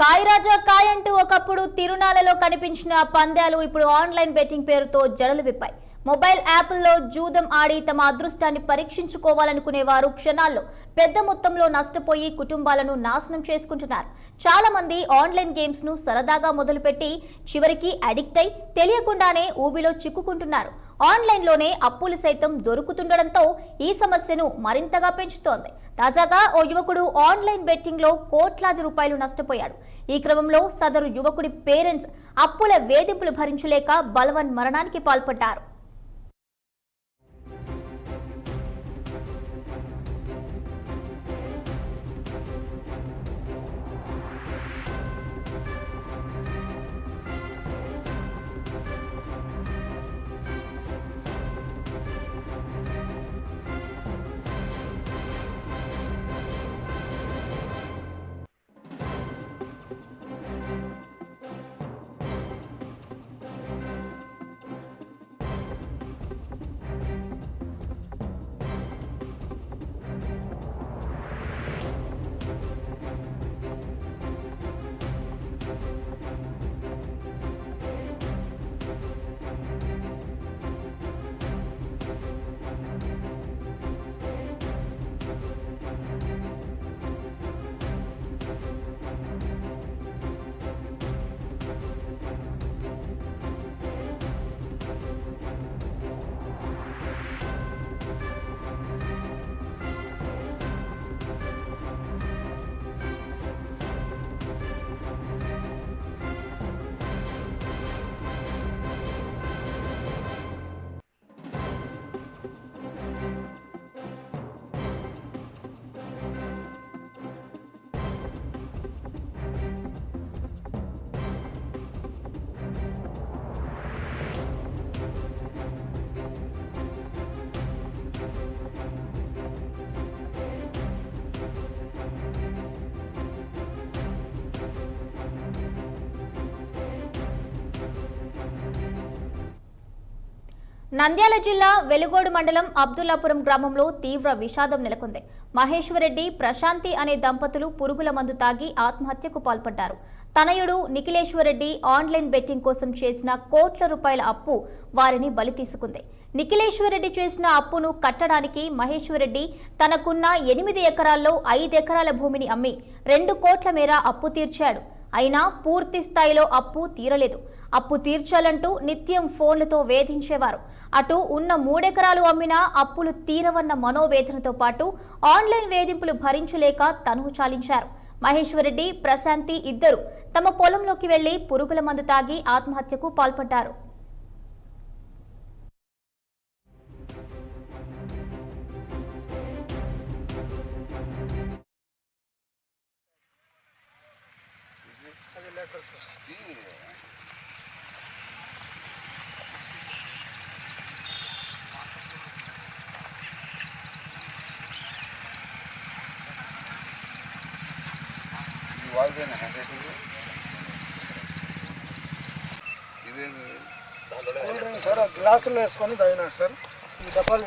కాయ్ రాజా కాయ్ అంటూ ఒకప్పుడు తిరునాలలో కనిపించిన పందాలు ఇప్పుడు ఆన్లైన్ బెట్టింగ్ పేరుతో జడలు విప్పాయి. మొబైల్ యాప్ల్లో జూదం ఆడి తమ అదృష్టాన్ని పరీక్షించుకోవాలనుకునే వారు క్షణాల్లో పెద్ద మొత్తంలో నష్టపోయి కుటుంబాలను నాశనం చేసుకుంటున్నారు. చాలా మంది ఆన్లైన్ గేమ్స్ ను సరదాగా మొదలుపెట్టి చివరికి అడిక్ట్ అయి తెలియకుండానే ఊబిలో చిక్కుకుంటున్నారు. ఆన్లైన్లోనే అప్పులు సైతం దొరుకుతుండడంతో ఈ సమస్యను మరింతగా పెంచుతోంది. తాజాగా ఓ యువకుడు ఆన్లైన్ బెట్టింగ్ లో కోట్లాది రూపాయలు నష్టపోయాడు. ఈ క్రమంలో సదరు యువకుడి పేరెంట్స్ అప్పుల వేధింపులు భరించలేక బలవన్ మరణానికి పాల్పడ్డారు. నంద్యాల జిల్లా వెలుగోడు మండలం అబ్దుల్లాపురం గ్రామంలో తీవ్ర విషాదం నెలకొంది. మహేశ్వరరెడ్డి, ప్రశాంతి అనే దంపతులు పురుగుల మందు తాగి ఆత్మహత్యకు పాల్పడ్డారు. తనయుడు నిఖిలేశ్వరరెడ్డి ఆన్లైన్ బెట్టింగ్ కోసం చేసిన కోట్ల రూపాయల అప్పు వారిని బలి తీసుకుంది. నిఖిలేశ్వరరెడ్డి చేసిన అప్పును కట్టడానికి మహేశ్వరరెడ్డి తనకున్న 8 ఎకరాల్లో 5 ఎకరాల భూమిని అమ్మి 2 కోట్ల మేర అప్పు తీర్చాడు. అయినా పూర్తి స్థాయిలో అప్పు తీరలేదు. అప్పు తీర్చాలంటూ నిత్యం ఫోన్లతో వేధించేవారు. అటు ఉన్న 3 ఎకరాలు అమ్మినా అప్పులు తీరవన్న మనోవేదనతో పాటు ఆన్లైన్ వేధింపులు భరించలేక తనువు చాలించారు. మహేశ్వరరెడ్డి, ప్రశాంతి ఇద్దరు తమ పొలంలోకి వెళ్లి పురుగుల మందు తాగి ఆత్మహత్యకు పాల్పడ్డారు. సార్ గ్లాసులో వేసుకొని తాగినా సార్ ఈ డబ్బాలు